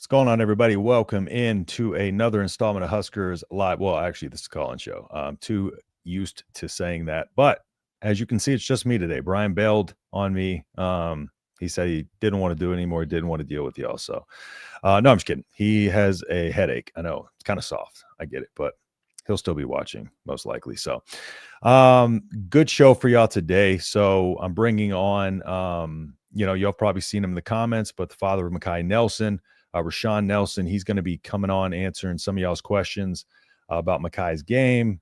What's going on, everybody? Welcome into another installment of Huskers Live. Well, actually, this is a call-in show. I'm too used to saying that. But as you can see, it's just me today. Brian bailed on me. He said he didn't want to do it anymore. He didn't want to deal with y'all. So, no, I'm just kidding. He has a headache. I know. It's kind of soft. I get it. But he'll still be watching, most likely. So, good show for y'all today. So, I'm bringing on, y'all probably seen him in the comments, but the father of Mekhi Nelson, Rashawn Nelson, he's going to be coming on answering some of y'all's questions about Mekhi's game,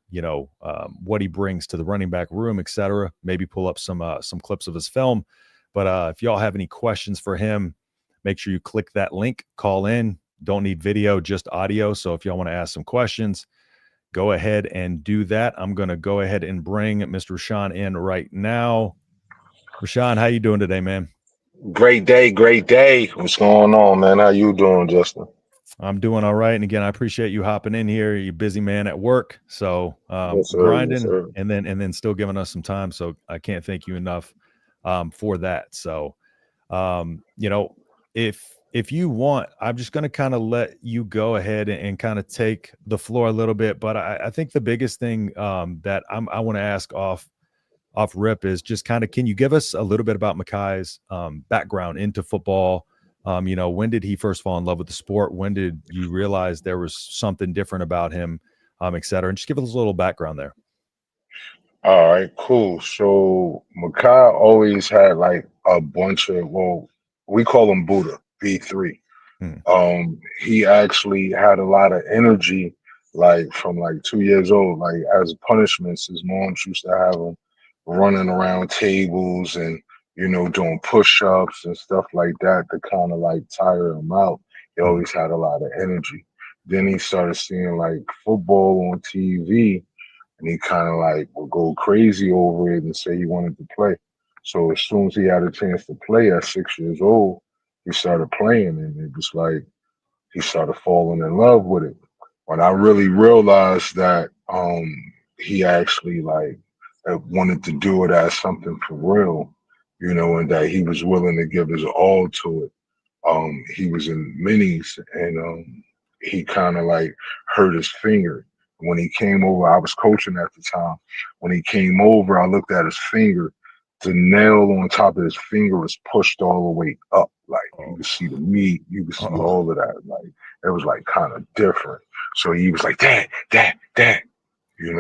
what he brings to the running back room, etc. Maybe pull up some clips of his film. But if y'all have any questions for him, make sure you click that link, call in. Don't need video, just audio. So if y'all want to ask some questions, go ahead and do that. I'm going to go ahead and bring Mr. Rashawn in right now. Rashawn, how you doing today, man? Great day, great day. What's going on, man? How you doing, Justin? I'm doing all right. And again, I appreciate you hopping in here. You're a busy man at work. So Yes, sir. Yes, grinding sir. and then still giving us some time. So I can't thank you enough for that. So if you want, I'm just going to kind of let you go ahead and kind of take the floor a little bit. But I think the biggest thing that I want to ask off rip is just kind of, can you give us a little bit about Mekhi's background into football? When did he first fall in love with the sport? When did you realize there was something different about him, et cetera? And just give us a little background there. All right, cool. So Mekhi always had like a bunch of, well, we call him Buddha, B3. Hmm. He actually had a lot of energy, like from like 2 years old. Like as punishments, his moms used to have him running around tables and doing push-ups and stuff like that to kind of like tire him out. He Hmm. always had a lot of energy. Then he started seeing like football on TV, and he kind of like would go crazy over it and say he wanted to play. So as soon as he had a chance to play at 6 years old, he started playing, and it was like he started falling in love with it. When I really realized that he actually like wanted to do it as something for real, and that he was willing to give his all to it. He was in minis, and he kind of like hurt his finger. When he came over, I was coaching at the time. When he came over, I looked at his finger. The nail on top of his finger was pushed all the way up. Like you Oh, could see the meat, you could see oh, all of that. Like it was like kind of different. So he was like, Dad, Dad, Dad, and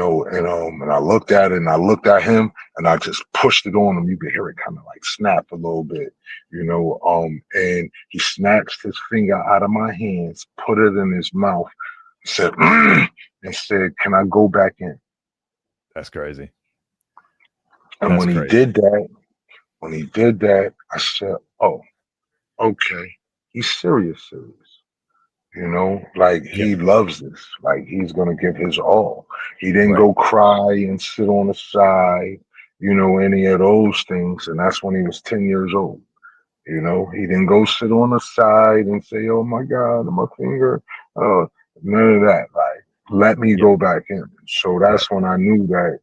I looked at it and I looked at him and I just pushed it on him. You could hear it kind of like snap a little bit, and he snatched his finger out of my hands, put it in his mouth, said, and said, "Can I go back in?" that's crazy. And That's crazy. when he did that, I said, "Oh, okay, he's serious, serious." Like Yep. he loves this. Like he's gonna give his all. He didn't Right. go cry and sit on the side, any of those things. And that's when he was 10 years old. He didn't go sit on the side and say, "Oh my God, my finger." Uh, None of that. Like, let me Yep. go back in. So Right. that's when I knew that,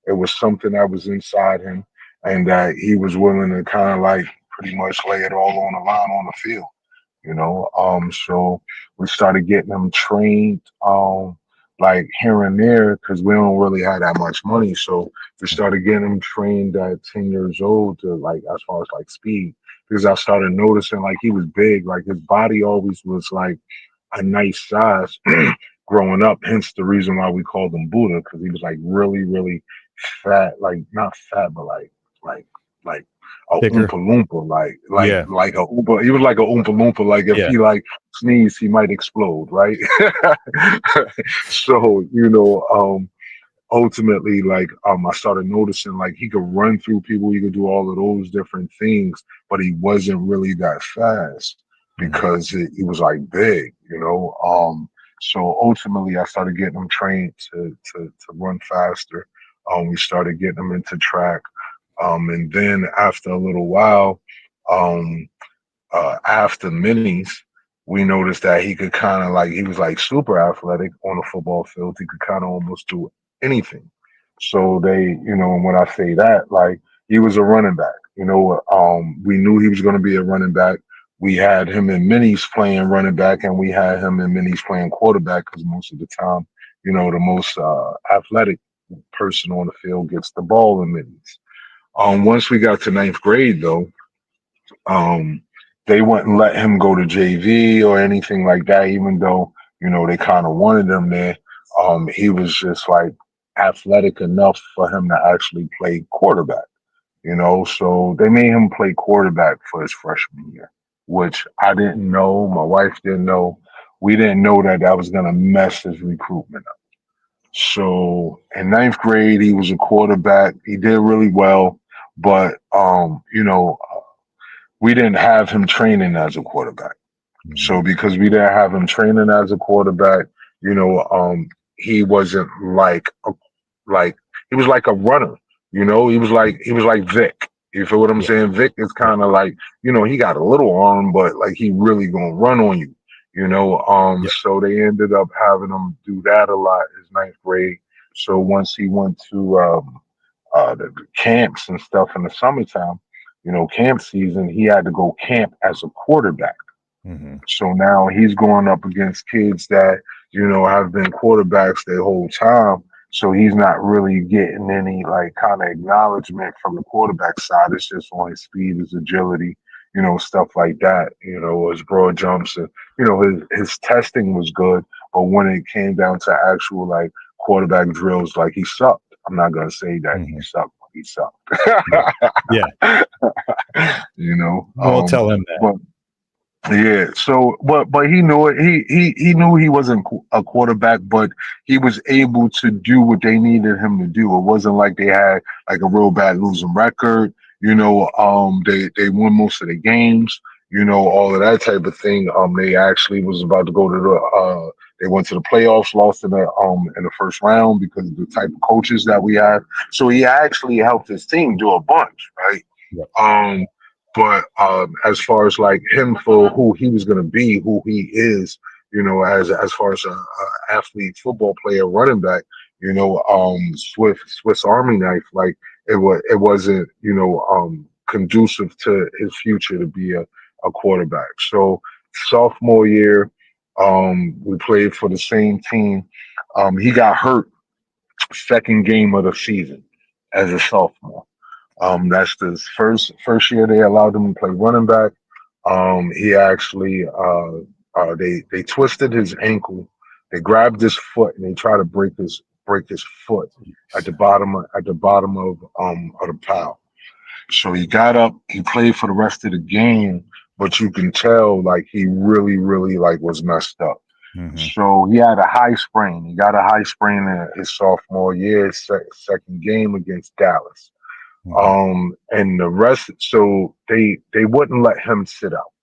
it was something that was inside him and that he was willing to kind of like pretty much lay it all on the line on the field. So we started getting them trained, like here and there, because we don't really have that much money. So we started getting them trained at 10 years old to like, as far as like speed, because I started noticing like he was big, like his body always was like a nice size growing up. Hence the reason why we called him Buddha, because he was like really, really fat, like not fat, but like like a Oompa Thicker. Loompa, like like Yeah. like a Oompa. He was like a Oompa Loompa. Like if Yeah. he like sneeze, he might explode, right? So ultimately, like I started noticing like he could run through people, he could do all of those different things, but he wasn't really that fast Hmm. because he was like big. So ultimately, I started getting him trained to run faster. We started getting him into track. And then after a little while, um, after minis, we noticed that he could kind of like, he was like super athletic on the football field. He could kind of almost do anything. So and when I say that, like he was a running back, we knew he was going to be a running back. we had him in minis playing running back, and we had him in minis playing quarterback because most of the time, the most athletic person on the field gets the ball in minis. Once we got to ninth grade, though, um, they wouldn't let him go to JV or anything like that, even though, they kind of wanted him there. He was just like athletic enough for him to actually play quarterback, so they made him play quarterback for his freshman year, which I didn't know. My wife didn't know. We didn't know that that was going to mess his recruitment up. So in ninth grade, he was a quarterback. He did really well, but we didn't have him training as a quarterback. So because we didn't have him training as a quarterback, you know, um, he wasn't like he was like a runner. He was like Vic. You feel what I'm Yeah. saying? Vic is kind of like, he got a little arm, but like he really gonna run on you. Yep. So they ended up having him do that a lot his ninth grade. So once he went to the camps and stuff in the summertime, camp season, he had to go camp as a quarterback. Mm-hmm. So now he's going up against kids that, have been quarterbacks their whole time. So he's not really getting any like kind of acknowledgement from the quarterback side. It's just on his speed, his agility, stuff like that, his broad jumps and, his testing was good. But when it came down to actual like quarterback drills, like he sucked. I'm not going to say that he Mm-hmm. sucked, but he sucked. Yeah. you know, We'll um, tell him that. but yeah, so but he knew it. He knew he wasn't a quarterback, but he was able to do what they needed him to do. It wasn't like they had like a real bad losing record. They won most of the games. All of that type of thing. They actually was about to go to the. They went to the playoffs, lost in the first round because of the type of coaches that we had. So he actually helped his team do a bunch, right? Yep. But as far as like him for who he was going to be, who he is, as far as a athlete, football player, running back, Swiss Army knife, like it wasn't conducive to his future to be a quarterback. So sophomore year, we played for the same team. He got hurt second game of the season as a sophomore. That's the first year they allowed him to play running back. He actually they twisted his ankle, they grabbed his foot, and they tried to break his foot at the bottom of the pile. So he got up, he played for the rest of the game, but you can tell like he really, really like was messed up. Mm-hmm. So he had a high sprain. He got a high sprain in his sophomore year, second game against Dallas. Mm-hmm. And the rest, so they wouldn't let him sit out.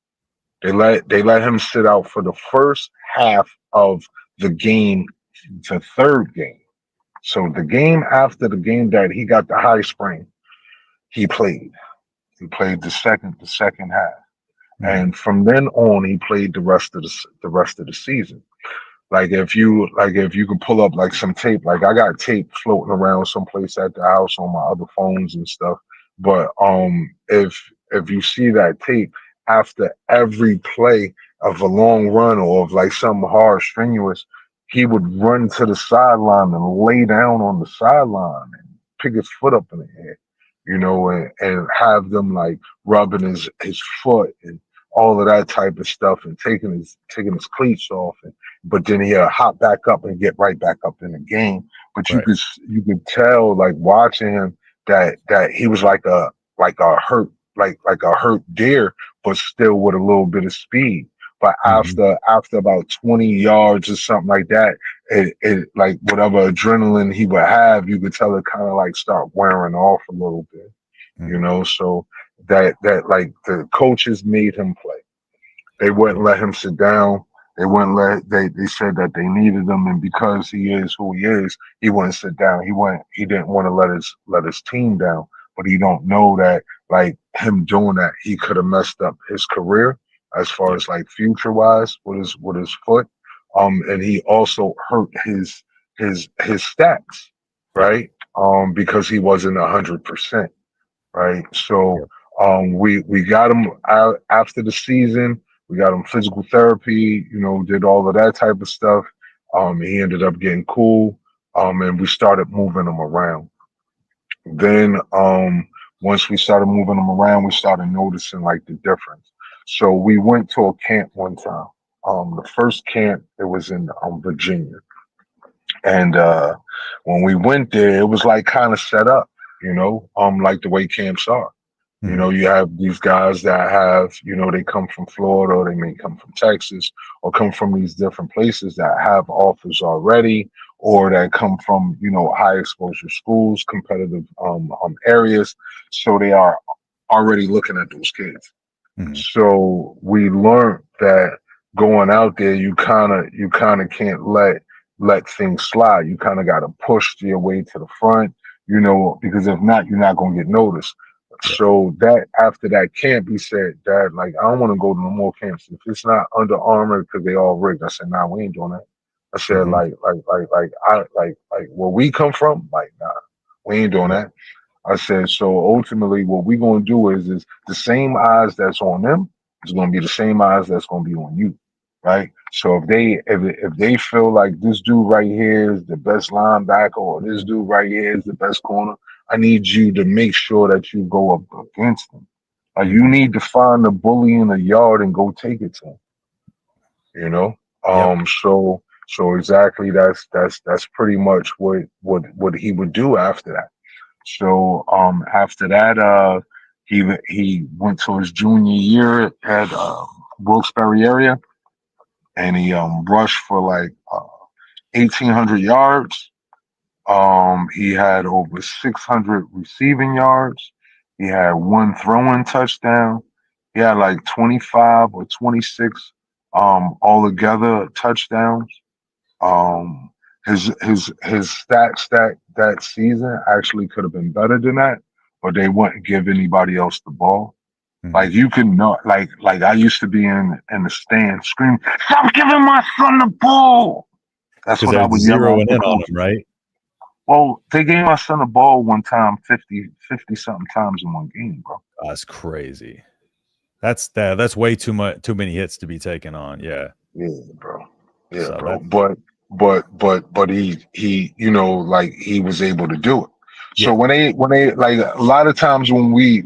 They let him sit out for the first half of the game to third game. So the game after the game that he got the high sprain, he played. He played the second half, Mm-hmm. and from then on, he played the rest of the season. Like if you could pull up like some tape, like I got tape floating around someplace at the house on my other phones and stuff. But if you see that tape after every play of a long run or of like something hard, strenuous, he would run to the sideline and lay down on the sideline and pick his foot up in the air, and have them like rubbing his foot and all of that type of stuff and taking his cleats off and but then he'll hop back up and get right back up in the game. But you Right. could tell like watching him that he was like a hurt deer, but still with a little bit of speed. But Mm-hmm. after about 20 yards or something like that, it like whatever adrenaline he would have, you could tell it kind of like start wearing off a little bit, Mm-hmm. So that like the coaches made him play. They wouldn't Yeah. let him sit down. They wouldn't let they said that they needed him, and because he is who he is, he wouldn't sit down. He didn't want to let his team down. But he don't know that like him doing that, he could have messed up his career as far Yep. as like future wise with his foot. And he also hurt his stats, Yep. right? Because he wasn't 100%, right? So Yep. We got him out after the season. We got him physical therapy, did all of that type of stuff. He ended up getting cool. And we started moving him around. Then once we started moving him around, we started noticing like the difference. So we went to a camp one time. The first camp, it was in Virginia. And when we went there, it was like kind of set up, like the way camps are. Mhm. You have these guys that have, they come from Florida, or they may come from Texas, or come from these different places that have offers already, or that come from, high exposure schools, competitive areas. So they are already looking at those kids. Mhm. So we learned that going out there, you kind of can't let things slide. You kind of got to push your way to the front, because if not, you're not gonna get noticed. Yeah. So that after that camp, he said, "Dad, like I don't want to go to no more camps. If it's not Under Armour because they all rigged." I said, "Nah, we ain't doing that." I said, Mhm. like where we come from, like nah, we ain't doing Yep. that. I said, so ultimately, what we're gonna do is the same eyes that's on them is gonna be the same eyes that's gonna be on you, right? So if they feel like this dude right here is the best linebacker, or this dude right here is the best corner, I need you to make sure that you go up against them. Like you Mhm. need to find the bully in the yard and go take it to him. You know. Yep. So exactly that's pretty much what he would do after that. So after that, he went to his junior year at Wilkes-Barre area, and he rushed for like 1,800 yards. He had over 600 receiving yards. He had one throwing touchdown. He had like 25 or 26 altogether touchdowns. Um, his stats that season actually could have been better than that, but they wouldn't give anybody else the ball. Mhm. Like you could not like I used to be in the stand screaming, "Stop giving my son the ball!" That's Because what I they're would yell at zeroing the in on them, coaches. right? Well, they gave my son the ball one time 50 something times in one game, bro. That's crazy. That's way too much, too many hits to be taken on. Yeah. Yeah, bro. Yeah, So bro. that, But he like he was able to do it. So yeah. when they like a lot of times when we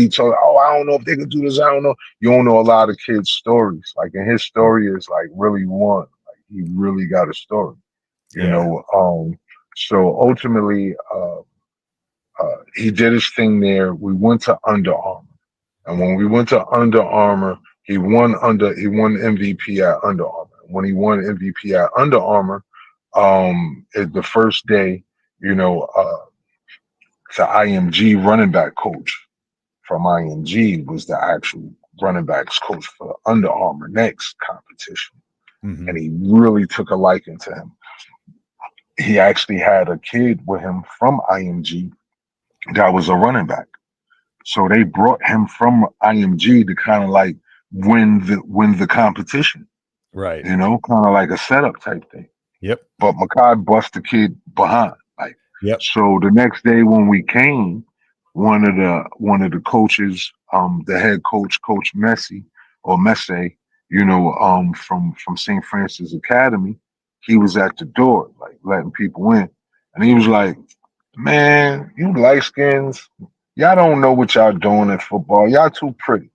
talk, oh, I don't know if they could do this, I don't know. You don't know a lot of kids' stories. Like, and his Mm. story is like really one. Like he really got a story. You Yeah. know. So ultimately, he did his thing there. We went to Under Armour. And when we went to Under Armour, he won MVP at Under Armour. When he won MVP at Under Armour, the first day, the IMG running back coach from IMG was the actual running backs coach for Under Armour next competition. Mhm. And he really took a liking to him. He actually had a kid with him from IMG that was a running back. So they brought him from IMG to kind of like win the competition, Right. kind of like a setup type thing. Yep. But Mekhi bust the kid behind. Like, Yep. so the next day when we came, one of the coaches, the head coach, Coach Messi or Messe, from St. Francis Academy, he was at the door, like letting people in. And he was like, "Man, you light skins, y'all don't know what y'all doing in football. Y'all too pretty."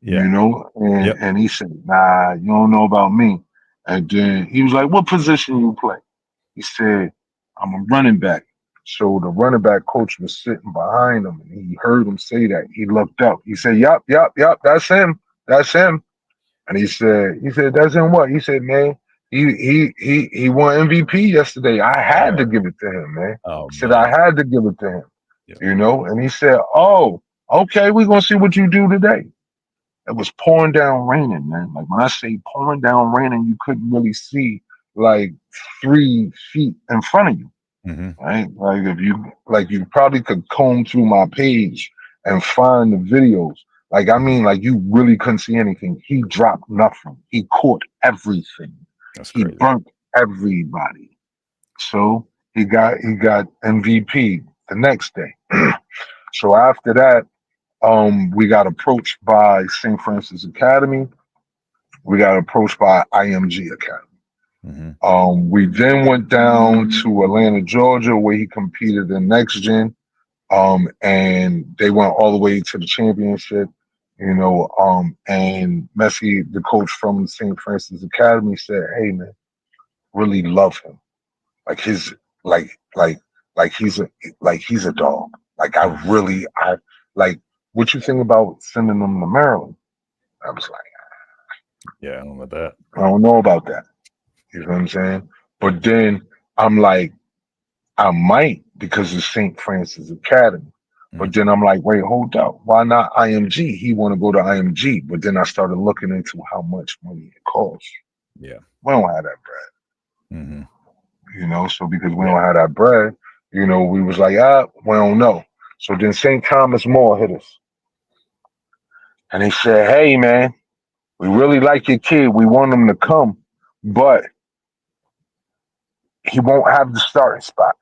Yeah. And Yep. and he said, "Nah, you don't know about me." And then he was like, "What position you play?" He said, "I'm a running back." So the running back coach was sitting behind him, and he heard him say that. He looked up. He said, "Yup, yup, yup, that's him. That's him." And he said, "That's him what?" He said, "Man, he won MVP yesterday. I had to Oh, give it to him, man." oh He said, "I man. had to give it to him." Yeah. And he said, "Oh, okay, we're gonna see what you do today." It was pouring down raining, man. Like when I say pouring down raining, you couldn't really see like 3 feet in front of you, Mhm. right? Like you probably could comb through my page and find the videos. Like I Mhm. mean, like you really couldn't see anything. He dropped nothing. He caught everything. That's He crazy. burnt everybody. So he got MVP the next day. So after that, we got approached by St. Francis Academy. We got approached by IMG Academy. We then went down to Atlanta, Georgia, where he competed in Next Gen. And they went all the way to the championship, and Mekhi, the coach from St. Francis Academy, said, "Hey man, really love him. Like his like he's a dog. Like I like what you think about sending him to Maryland?" I was like, yeah, I don't know about that. I don't know about that. You know what I'm saying? But then I'm like, I might because it's St. Francis Academy. But then I'm like, wait, hold up. Why not IMG? He want to go to IMG. But then I started looking into how much money it costs. Yeah. We don't have that bread. So because we don't have that bread, we was like, we don't know. So then St. Thomas More hit us. And they said, hey, man, we really like your kid. We want him to come, but he won't have the starting spot.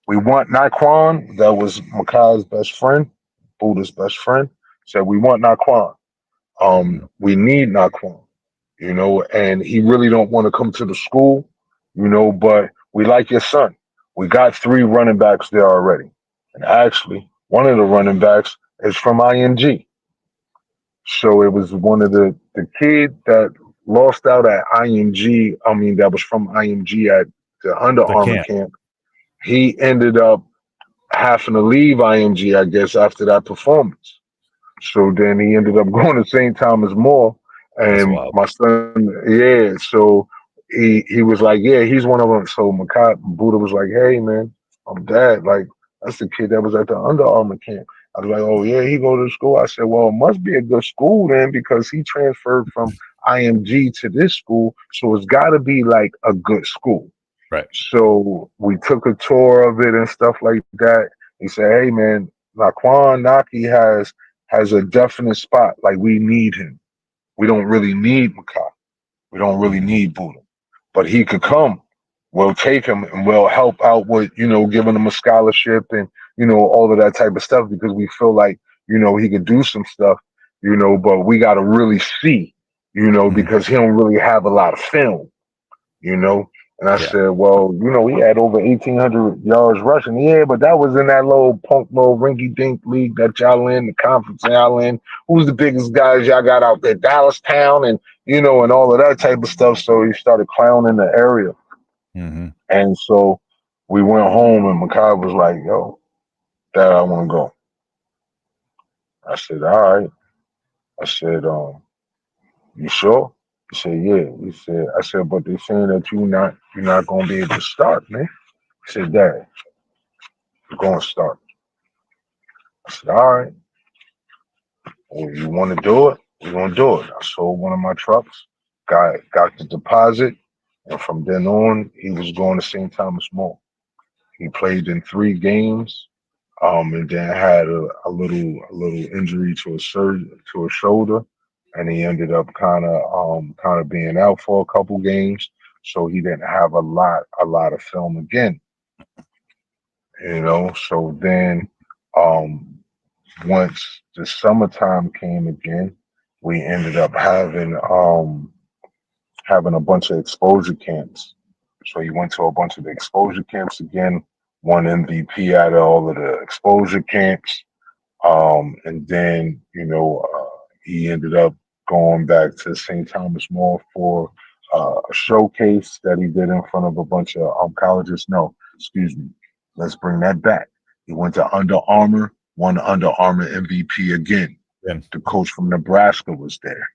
We want Naquan. That was Mekhi's best friend, Buddha's best friend. Said we want Naquan. We need Naquan, and he really don't want to come to the school, but we like your son. We got 3 running backs there already. And actually, one of the running backs is from IMG. So it was one of the kid that lost out at IMG. I mean, that was from IMG at the Under Armour camp. He ended up having to leave IMG, I guess, after that performance. So then he ended up going to St. Thomas More, and my son, so he was like, yeah, he's one of them. So Mekhi Buddha was like, hey man, I'm dad. Like, that's the kid that was at the Under Armour camp. I was like, oh yeah, he go to school. I said, well, it must be a good school then because he transferred from IMG to this school, so it's got to be like a good school. Right. So we took a tour of it and stuff like that. He said, hey man, Naquan Naki has a definite spot. Like, we need him. We don't really need Mekhi. We don't really need Buddha. But he could come. We'll take him and we'll help out with, giving him a scholarship and, all of that type of stuff because we feel like, he could do some stuff, but we got to really see, because he don't really have a lot of film, And I said, well, he had over 1,800 yards rushing. Yeah, but that was in that little rinky-dink league that y'all in, the conference y'all in. Who's the biggest guys y'all got out there? Dallas Town and, and all of that type of stuff. So he started clowning the area. And so we went home and Mekhi was like, yo, Dad, I want to go. I said, all right. I said, you sure? He said, yeah. I said, but they're saying that you're not gonna be able to start, man. He said, Dad, you're gonna start. I said, all right. Well, you want to do it? We're gonna do it. I sold one of my trucks, got the deposit, and from then on, he was going to St. Thomas More. He played in 3 games, and then had a little injury to a shoulder, and he ended up kind of being out for a couple games, so he didn't have a lot of film again. So then once the summertime came again, we ended up having a bunch of exposure camps. So he went to a bunch of the exposure camps again, won MVP out of all of the exposure camps. And then, he ended up going back to St. Thomas More for a showcase that he did in front of a bunch of colleges. No, excuse me. Let's bring that back. He went to Under Armour, won the Under Armour MVP again. The coach from Nebraska was there.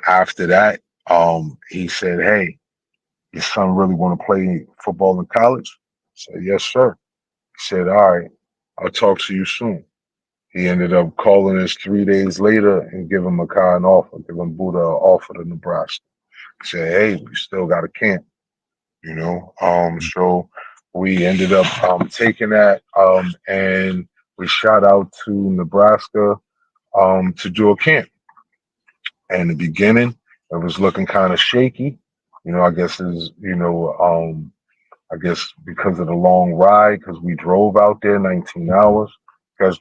After that, he said, hey, your son really want to play football in college? I said, yes, sir. He said, all right, I'll talk to you soon. He ended up calling us 3 days later and giving Mekhi an offer, giving Buddha an offer to Nebraska. He said, hey, we still got a camp, So we ended up taking that and we shot out to Nebraska to do a camp. And in the beginning, it was looking kind of shaky. I guess I guess because of the long ride, because we drove out there 19 hours,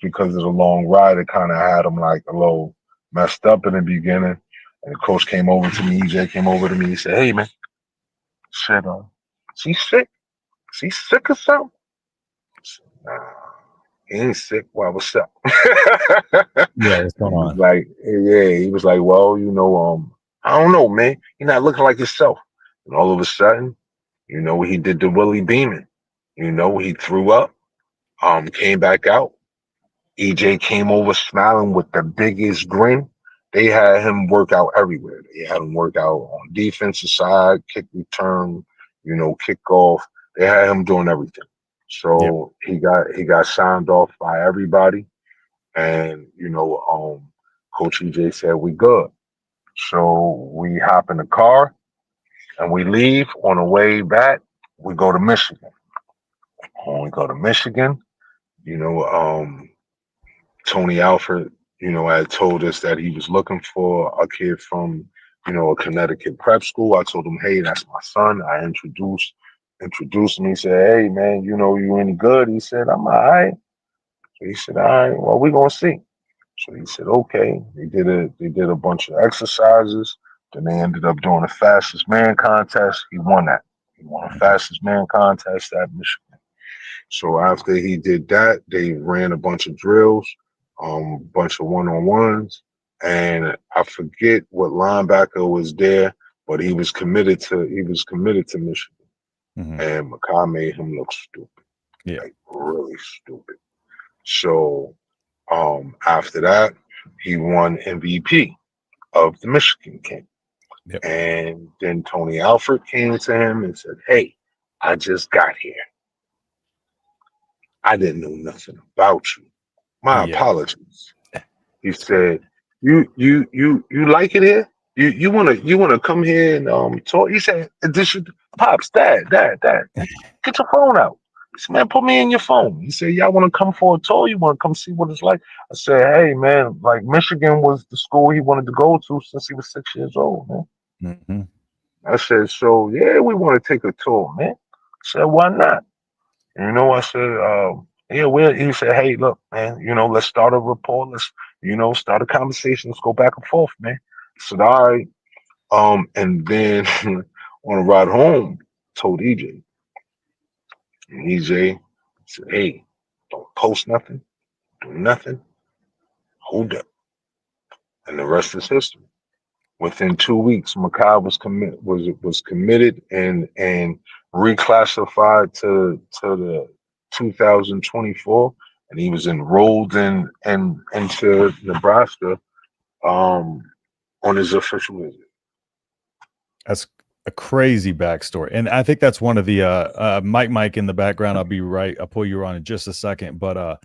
because of the long ride, it kind of had him like a little messed up in the beginning. And the coach came over to me, EJ came over to me, he said, "Hey man," said, "Is he sick? Is he sick or something?" I said, "Nah, he ain't sick. Why, what's up?" Yeah, what's going He was on? like, yeah, he was like, "Well, I don't know, man. You're not looking like yourself." And all of a sudden, he did the Willie Beeman. He threw up, came back out. EJ came over smiling with the biggest grin. They had him work out everywhere. They had him work out on defensive side, kick return, kickoff. They had him doing everything. Yep. So he got signed off by everybody. And Coach EJ said we good. So we hop in the car and we leave. On the way back, we go to Michigan. When we go to Michigan, you know, Tony Alford, had told us that he was looking for a kid from, a Connecticut prep school. I told him, "Hey, that's my son." I introduced him. He said, "Hey, man, you any good?" He said, "I'm all right." So he said, "All right, well, we're gonna see." So he said, "Okay." They did a bunch of exercises. Then they ended up doing a fastest man contest. He won that. He won a fastest man contest at Michigan. So after he did that, they ran a bunch of drills, bunch of one-on-ones, and I forget what linebacker was there, but he was committed to Michigan, Mm-hmm. and Mekhi made him look stupid, Yeah. like really stupid. So after that, he won MVP of the Michigan game, Yep. and then Tony Alford came to him and said, "Hey, I just got here. I didn't know nothing about you. My Yeah. apologies." He That's crazy. said, "You like it here? You wanna come here and talk?" He said, "This is pops, dad, get your phone out." He said, "Man, put me in your phone." He said, "Y'all want to come for a tour? You want to come see what it's like?" I said, "Hey man, like Michigan was the school he wanted to go to since he was 6 years old, man." Mm-hmm. I said, "So yeah, we want to take a tour, man." I said, "Why not?" I said, "Yeah, he said, hey, look, man, let's start a rapport. Let's, start a conversation. Let's go back and forth, man." I said, "All right." And then on the ride home, told EJ, and EJ said, "Hey, don't post nothing, do nothing, hold up." And the rest is history. Within 2 weeks, Mekhi was committed and reclassified to the 2024, and he was enrolled into Nebraska on his official visit. That's a crazy backstory. And I think that's one of the Mike in the background. I'll be right. I'll pull you on in just a second. But I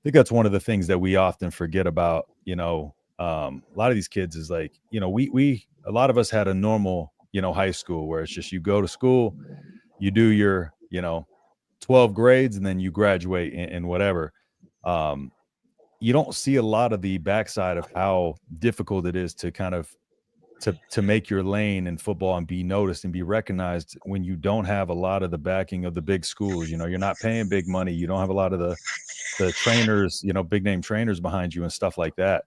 think that's one of the things that we often forget about, a lot of these kids is like, we a lot of us had a normal, high school where it's just you go to school, you do your, 12 grades, and then you graduate and whatever. You don't see a lot of the backside of how difficult it is to kind of to make your lane in football and be noticed and be recognized when you don't have a lot of the backing of the big schools. You're not paying big money. You don't have a lot of the trainers, big name trainers behind you and stuff like that.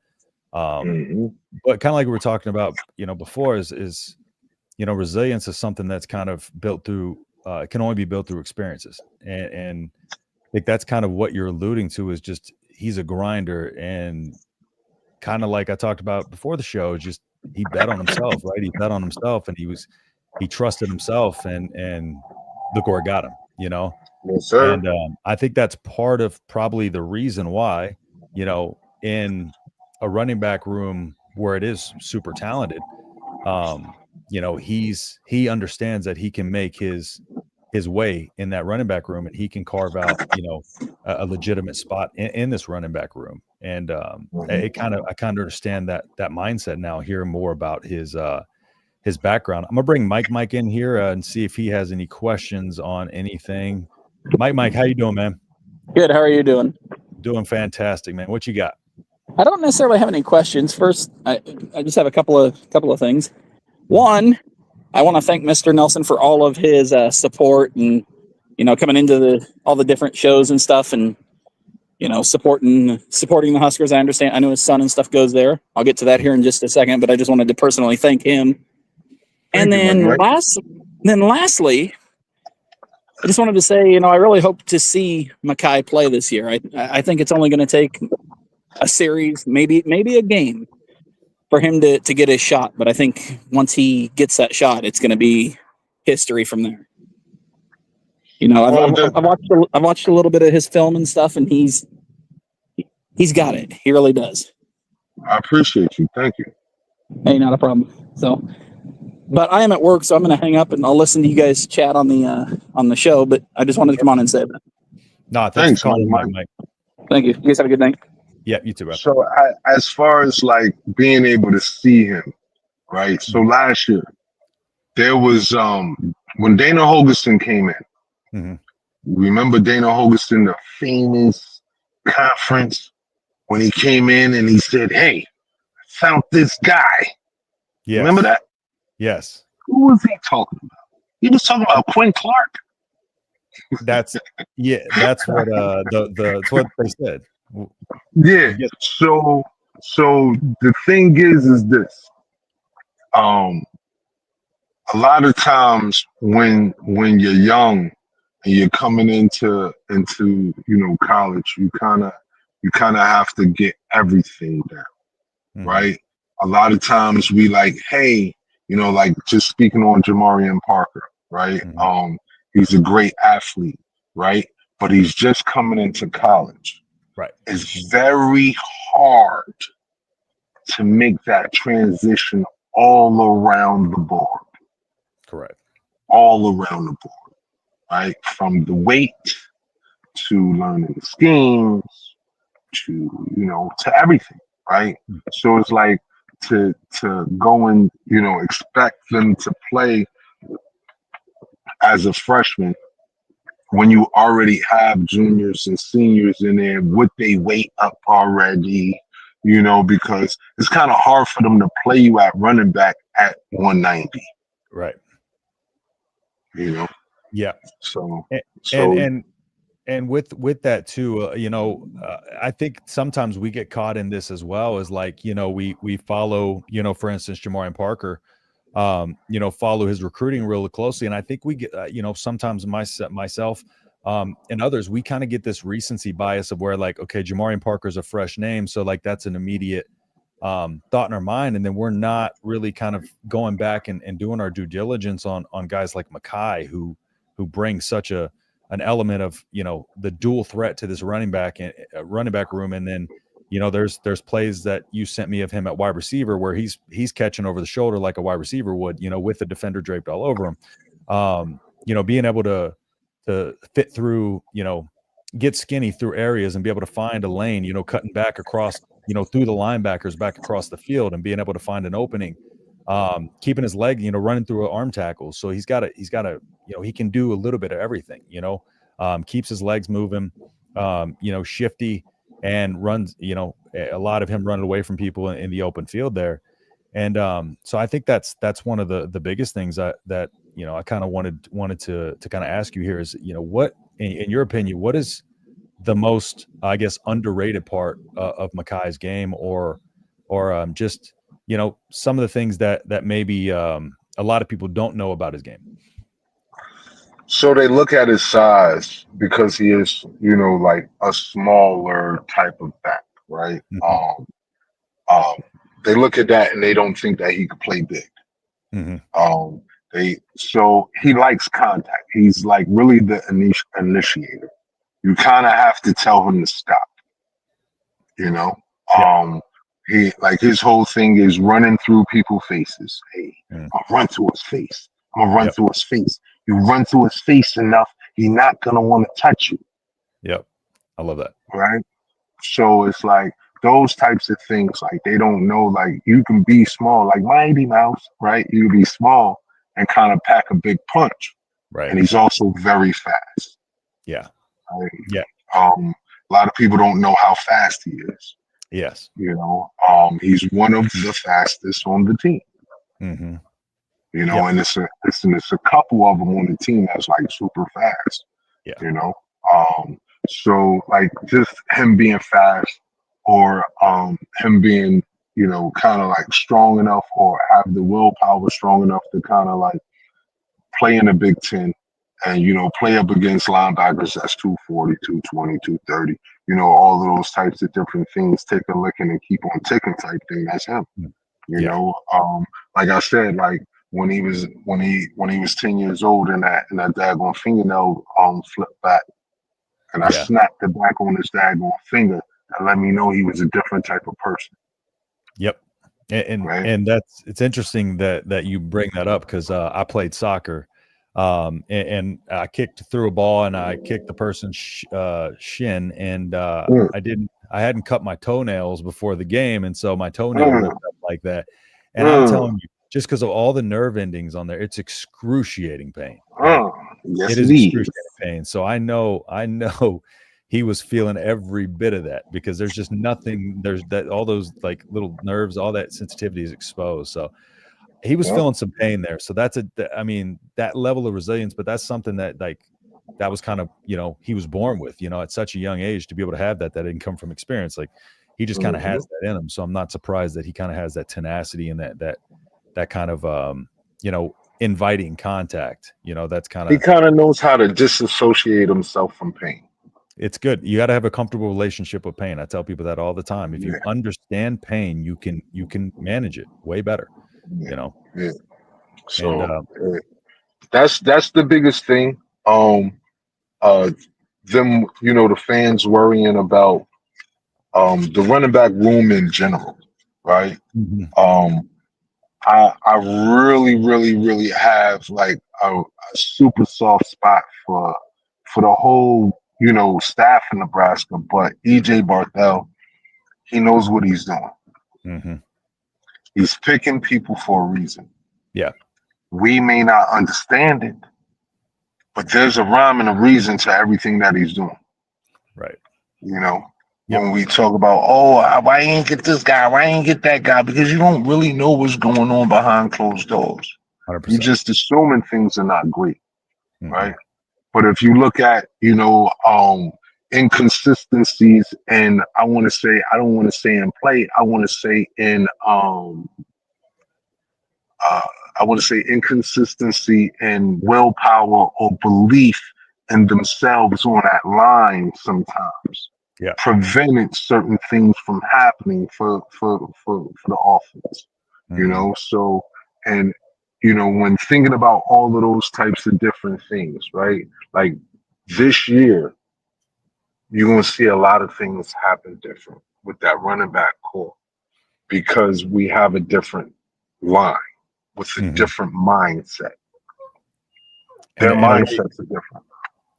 Mm-hmm. But kind of like we were talking about, before is resilience is something that's kind of built through it can only be built through experiences. And I think that's kind of what you're alluding to is just he's a grinder, and kind of like I talked about before the show, just he bet on himself, right? He bet on himself, and he trusted himself, and look where it got him. Yes, sir. And I think that's part of probably the reason why, in a running back room where it is super talented, he understands that he can make his way in that running back room, and he can carve out, a legitimate spot in this running back room. And Mm-hmm. I kind of understand that mindset now, hearing more about his background. I'm gonna bring Mike in here and see if he has any questions on anything. Mike, how you doing, man? Good. How are you doing? Doing fantastic, man. What you got? I don't necessarily have any questions. First, I just have a couple of things. One, I want to thank Mr. Nelson for all of his support and coming into all the different shows and stuff. And supporting the Huskers. I understand. I know his son and stuff goes there. I'll get to that here in just a second, but I just wanted to personally thank him. And then lastly, I just wanted to say, I really hope to see Mekhi play this year. I think it's only going to take a series, maybe a game, for him to get his shot. But I think once he gets that shot, it's going to be history from there. I've watched a little bit of his film and stuff, and he's got it. He really does. I appreciate you. Thank you. Hey, not a problem. So, but I am at work, so I'm going to hang up and I'll listen to you guys chat on the show. But I just wanted to come on and say that. No, thanks, for calling, Mike. Thank you. You guys have a good night. Yeah, you too, bro. So, as far as like being able to see him, right? So last year, there was when Dana Holgerson came in. Mm-hmm. Remember Dana Holgerson, the famous conference when he came in and he said, "Hey, I found this guy." Yes. Remember that? Yes. Who was he talking about? He was talking about Quinn Clark. That's what that's what they said. Yeah. So the thing is this. A lot of times when you're young and you're coming into college, you kind of have to get everything down, right? A lot of times we like, hey, like just speaking on Jamarian Parker, right? He's a great athlete, right? But he's just coming into college. Right. It's very hard to make that transition all around the board. Correct. All around the board, right? From the weight to learning the schemes to to everything, right? So it's like to go and expect them to play as a freshman when you already have juniors and seniors in there with their weight up already, because it's kind of hard for them to play you at running back at 190. Right. Yeah. And with that too, I think sometimes we get caught in this as well, as like, we follow, for instance, Jamarian Parker, follow his recruiting really closely. And I think we get, sometimes myself and others, we kind of get this recency bias of where like, okay, Jamarian Parker's a fresh name. So like, that's an immediate thought in our mind. And then we're not really kind of going back and doing our due diligence on guys like Mekhi, who brings such an element of, the dual threat to this running back room. And then, there's plays that you sent me of him at wide receiver where he's catching over the shoulder like a wide receiver would, with the defender draped all over him. Being able to fit through, get skinny through areas and be able to find a lane, cutting back across, through the linebackers back across the field and being able to find an opening, keeping his leg, running through arm tackles. So he's got a, he can do a little bit of everything, keeps his legs moving, shifty, and runs, a lot of him running away from people in the open field there. And so I think that's one of the biggest things that I kind of wanted to kind of ask you here is, what, in your opinion, what is the most, I guess, underrated part of Mekhi's game, or just, some of the things that maybe a lot of people don't know about his game? So they look at his size because he is, like a smaller type of back, right? They look at that and they don't think that he could play big. So he likes contact. He's like really the initiator. You kind of have to tell him to stop. He like his whole thing is running through people's faces. Hey, I'll run through his face. I'm gonna run through his face. You run through his face enough, he's not gonna want to touch you. Yep, I love that. Right. So it's like those types of things. Like they don't know. Like you can be small, like Mighty Mouse, right? You can be small and kind of pack a big punch. Right. And he's also very fast. Yeah. Right? Yeah. A lot of people don't know how fast he is. Yes. He's one of the fastest on the team. And it's a couple of them on the team that's like super fast. So like just him being fast or him being, kind of like strong enough or have the willpower strong enough to kind of like play in the Big Ten and, play up against linebackers that's 240, 220, 230, all of those types of different things, take a licking and keep on ticking type thing. That's him. Like I said, like when he was 10 years old and that daggone fingernail flipped back and I snapped it back on his daggone finger and let me know he was a different type of person. Yep. And it's interesting that you bring that up because I played soccer and I kicked through a ball and I kicked the person's shin and I hadn't cut my toenails before the game, and so my toenail ripped up like that. And I'm telling you, just because of all the nerve endings on there, it's excruciating pain. Yes, it is excruciating pain. So I know he was feeling every bit of that because there's just nothing. There's that all those like little nerves, all that sensitivity is exposed. So he was feeling some pain there. So that's that level of resilience, but that's something that that was kind of, he was born with, at such a young age to be able to have that didn't come from experience. Like he just kind of has that in him. So I'm not surprised that he kind of has that tenacity and that kind of, inviting contact, that's kind of, he kind of knows how to disassociate himself from pain. It's good. You got to have a comfortable relationship with pain. I tell people that all the time. If you understand pain, you can manage it way better. Yeah. So that's the biggest thing. Them, the fans worrying about the running back room in general, right? Mm-hmm. I really, really, really have like a super soft spot for the whole, staff in Nebraska, but EJ Barthel, he knows what he's doing. Mm-hmm. He's picking people for a reason. Yeah. We may not understand it, but there's a rhyme and a reason to everything that he's doing. Right. When we talk about, why you ain't get this guy? Why you ain't get that guy? Because you don't really know what's going on behind closed doors. 100%. You're just assuming things are not great, mm-hmm. right? But if you look at, inconsistencies, and I don't want to say in play, I want to say in inconsistency and willpower or belief in themselves on that line sometimes prevented certain things from happening for the offense. Mm-hmm. So, and when thinking about all of those types of different things, right? Like this year, you're gonna see a lot of things happen different with that running back core because we have a different line with a different mindset. Their mindsets are different.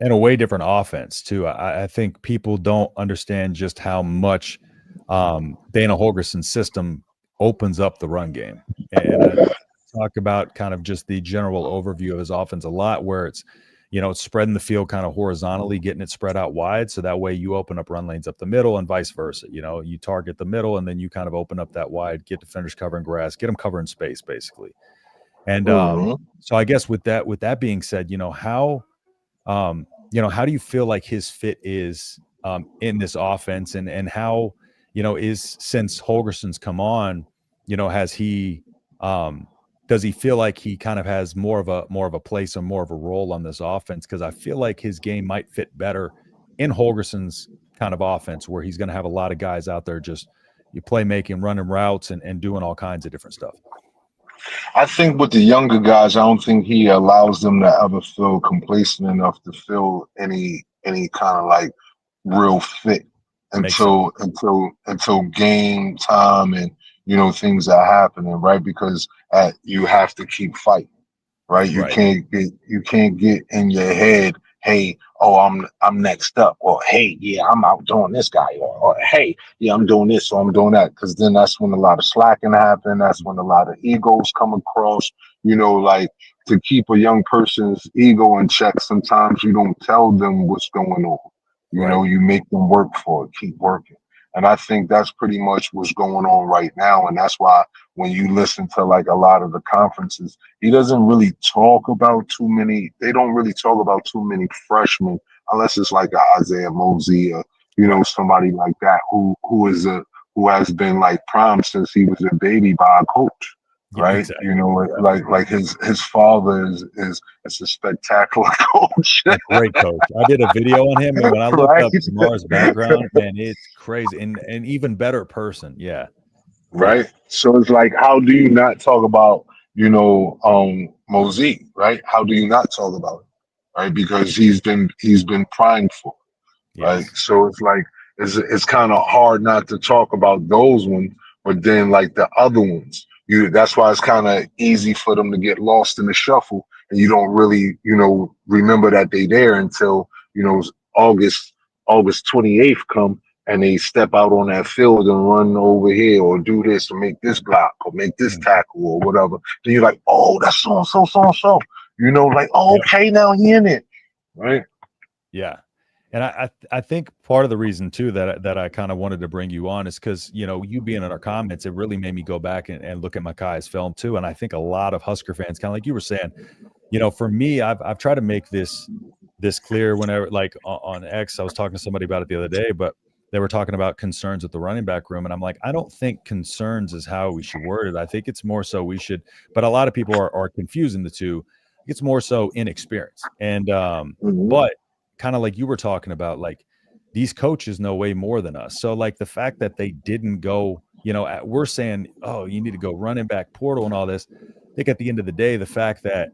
And a way different offense too. I think people don't understand just how much Dana Holgerson's system opens up the run game. And I talk about kind of just the general overview of his offense a lot, where it's, it's spreading the field kind of horizontally, getting it spread out wide. So that way you open up run lanes up the middle and vice versa. You target the middle and then you kind of open up that wide, get defenders covering grass, get them covering space basically. And so I guess with that being said, how do you feel like his fit is in this offense and how, is since Holgerson's come on, has he does he feel like he kind of has more of a place or more of a role on this offense? Because I feel like his game might fit better in Holgerson's kind of offense, where he's going to have a lot of guys out there just playmaking, running routes, and doing all kinds of different stuff. I think with the younger guys, I don't think he allows them to ever feel complacent enough to feel any kind of like real fit until game time and things are happening, right? Because you have to keep fighting, right? You can't get in your head, hey, I'm next up, or hey, yeah, I'm outdoing this guy, or hey, yeah, I'm doing this, or I'm doing that, because then that's when a lot of slacking happen. That's when a lot of egos come across. Like to keep a young person's ego in check, sometimes you don't tell them what's going on. You make them work for it, keep working. And I think that's pretty much what's going on right now. And that's why when you listen to like a lot of the conferences, he doesn't really talk about they don't really talk about too many freshmen unless it's like a Isaiah Mosey or somebody like that who has been like primed since he was a baby by a coach. Yeah, Right, exactly. Like his father is a spectacular coach, a great coach. I did a video on him, and when I looked right? up Jamar's background, man, it's crazy, and an even better person. Yeah, Right. So it's like, how do you not talk about Mosey, right? How do you not talk about it, right? Because he's been primed for it, right? yes, So it's like it's kind of hard not to talk about those ones, but then like the other ones, that's why it's kind of easy for them to get lost in the shuffle, and you don't really remember that they there until August 28th come, and they step out on that field and run over here or do this or make this block or make this tackle or whatever. Then you're like, oh, that's so and so, so and so. Like, oh, Yep. okay, now he in it, right? Yeah. And I think part of the reason too that I kind of wanted to bring you on is because you being in our comments, it really made me go back and look at Mekhi's film too. And I think a lot of Husker fans, kind of like you were saying, for me, I've tried to make this clear whenever, like on X, I was talking to somebody about it the other day, but they were talking about concerns with the running back room, and I'm like, I don't think concerns is how we should word it. I think it's more so we should, but a lot of people are confusing the two. It's more so inexperience, and but kind of like you were talking about, like these coaches know way more than us. So like the fact that they didn't go, we're saying, oh, you need to go running back portal and all this. I think at the end of the day, the fact that,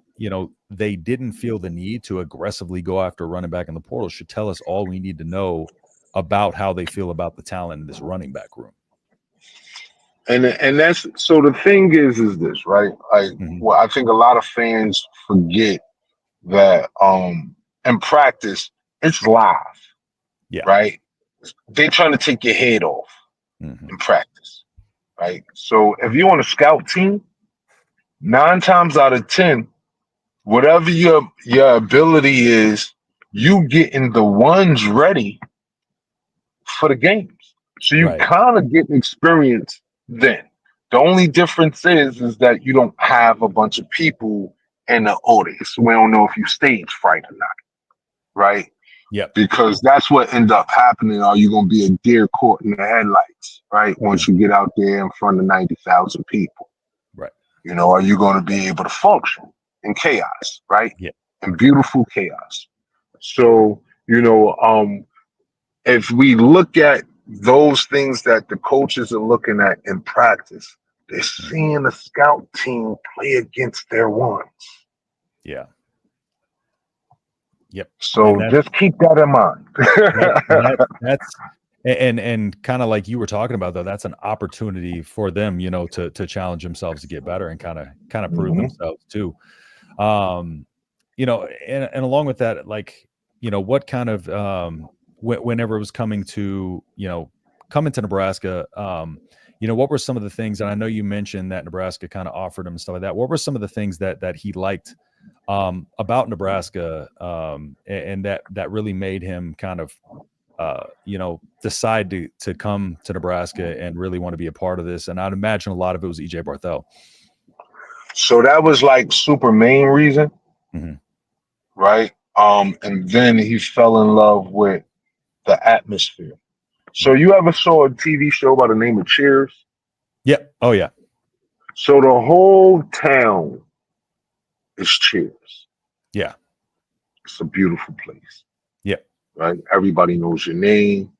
they didn't feel the need to aggressively go after running back in the portal should tell us all we need to know about how they feel about the talent in this running back room. And that's, so the thing is this, right? Like, well, I think a lot of fans forget that in practice, it's live. Yeah. Right? They're trying to take your head off in practice. Right? So if you're on a scout team, 9 times out of 10, whatever your ability is, you getting the ones ready for the games. So you kind of get experience then. The only difference is that you don't have a bunch of people in the audience. We don't know if you stage fright or not. Right? Yeah. Because that's what end up happening. Are you going to be a deer caught in the headlights, right? Once you get out there in front of 90,000 people, right? Are you going to be able to function in chaos, right? Yeah. In beautiful chaos. So, if we look at those things that the coaches are looking at in practice, they're seeing a scout team play against their ones. Yeah. Yep. So just keep that in mind. That's and kind of like you were talking about, though, that's an opportunity for them, to challenge themselves to get better and kind of prove themselves too. And along with that, like, what kind of whenever it was coming to Nebraska, what were some of the things, and I know you mentioned that Nebraska kind of offered him and stuff like that. What were some of the things that he liked about Nebraska, and that really made him kind of decide to come to Nebraska and really want to be a part of this? And I'd imagine a lot of it was EJ Barthel. So that was like super main reason, right? And then he fell in love with the atmosphere. So you ever saw a TV show by the name of Cheers? Yep. Oh yeah. So the whole town is Cheers. Yeah. It's a beautiful place. Yep. Right? Everybody knows your name.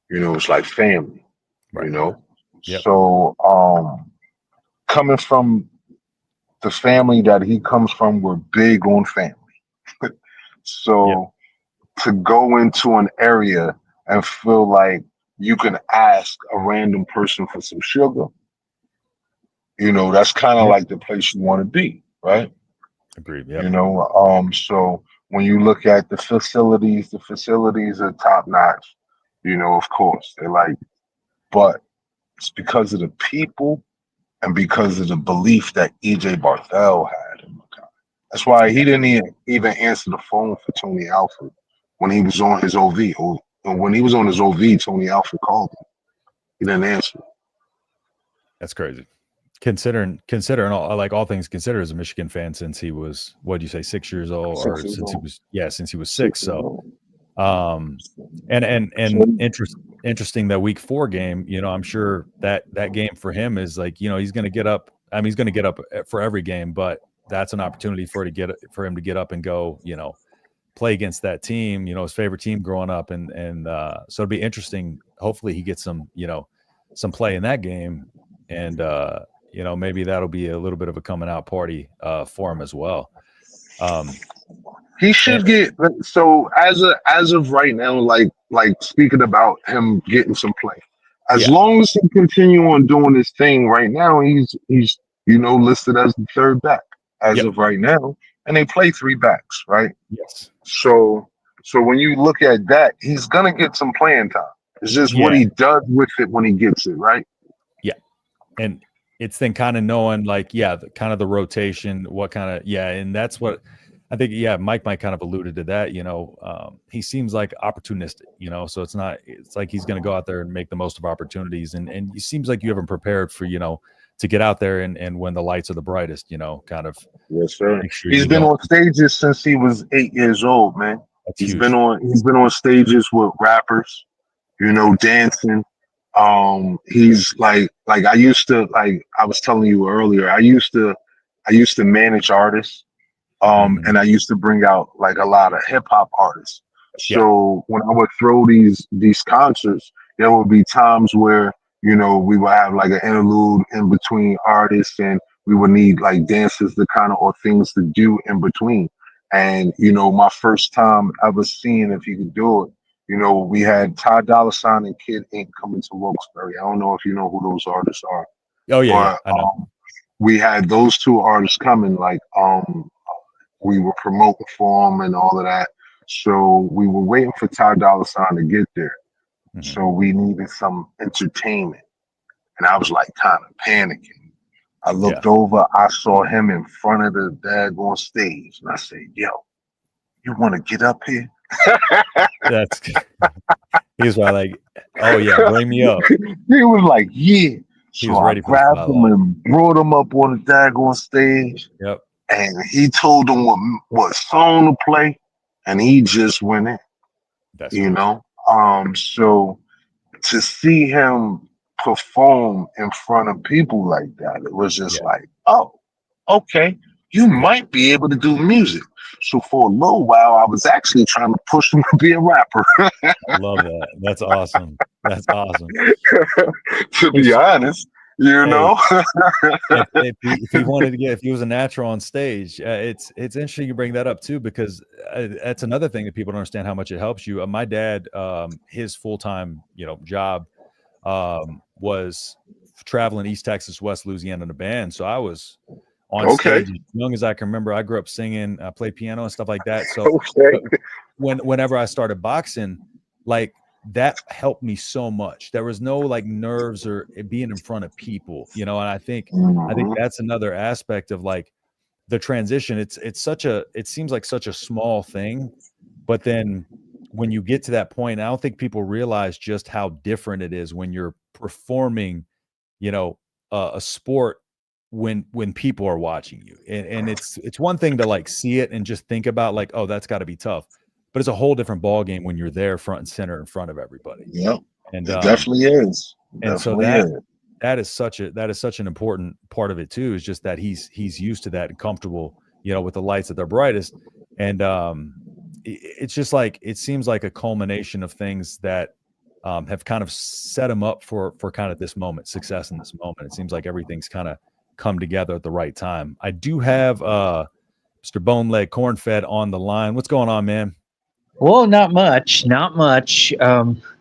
It's like family. Right. Yep. So coming from the family that he comes from, we're big on family. So to go into an area and feel like you can ask a random person for some sugar, that's kind of like the place you want to be, right? Agreed. Yeah. So when you look at the facilities are top notch. Of course, they're like, but it's because of the people and because of the belief that EJ Barthel had in Mekhi. That's why he didn't even answer the phone for Tony Alford when he was on his OV. When he was on his OV, Tony Alford called him. He didn't answer. That's crazy. Considering all things considered, as a Michigan fan since he was, what do you say, 6 years old, since he was 6. So, Interesting that week 4 game, I'm sure that game for him is like, he's going to get up. I mean, he's going to get up for every game, but that's an opportunity for him to get up and go, play against that team, his favorite team growing up. And so it'll be interesting. Hopefully he gets some play in that game. And, maybe that'll be a little bit of a coming out party for him as well. He should get, so as of right now, like speaking about him getting some play, as long as he continue on doing his thing right now, he's listed as the third back as of right now, and they play 3 backs, right? Yes. So when you look at that, he's gonna get some playing time. It's just what he does with it when he gets it, right? Yeah, and it's then kind of knowing, like, kind of the rotation, what kind of and that's what I think. Mike might kind of alluded to that. He seems like opportunistic. So it's like he's going to go out there and make the most of opportunities, and it seems like you haven't prepared for to get out there and when the lights are the brightest. Kind of. Yes, sir. He's been on stages since he was 8 years old, man. He's been on stages with rappers, dancing. He's like I used to, like I was telling you earlier, I used to manage artists. And I used to bring out like a lot of hip hop artists. So when I would throw these concerts, there would be times where, we would have like an interlude in between artists, and we would need like dances to kind of, or things to do in between. And, my first time ever seeing if he could do it, we had Ty Dolla $ign and Kid Ink coming to Wilkes-Barre. I don't know if you know who those artists are. Oh yeah, I know. We had those 2 artists coming, like, we were promoting for him and all of that. So we were waiting for Ty Dolla $ign to get there. So we needed some entertainment. And I was like kind of panicking. I looked over, I saw him in front of the daggone stage. And I said, yo, you want to get up here? That's he's like, oh yeah, bring me up. He was like, yeah. So I grabbed him and brought him up on the daggone stage. Yep. And he told him what song to play, and he just went in. That's cool. So to see him perform in front of people like that, it was just like, oh, okay, you might be able to do music. So for a little while, I was actually trying to push him to be a rapper. I love that. That's awesome. That's awesome. To be honest. If he wanted to if he was a natural on stage, it's interesting you bring that up too, because that's another thing that people don't understand how much it helps you. My dad, his full-time job was traveling East Texas, West Louisiana in a band. So I was on stage as young as I can remember. I grew up singing, I played piano and stuff like that. So whenever I started boxing, like, that helped me so much. There was no like nerves or being in front of people, and I think that's another aspect of like the transition. It seems like such a small thing, but then when you get to that point, I don't think people realize just how different it is when you're performing, a sport when people are watching you. And it's one thing to like see it and just think about like, oh, that's got to be tough. But it's a whole different ball game when you're there front and center in front of everybody. Yep. And it definitely is. And definitely so that is such an important part of it too, is just that he's used to that and comfortable, with the lights at their brightest. And it's just like, it seems like a culmination of things that have kind of set him up for kind of this moment, success in this moment. It seems like everything's kind of come together at the right time. I do have Mr. Boneleg Cornfed on the line. What's going on, man? Well, not much.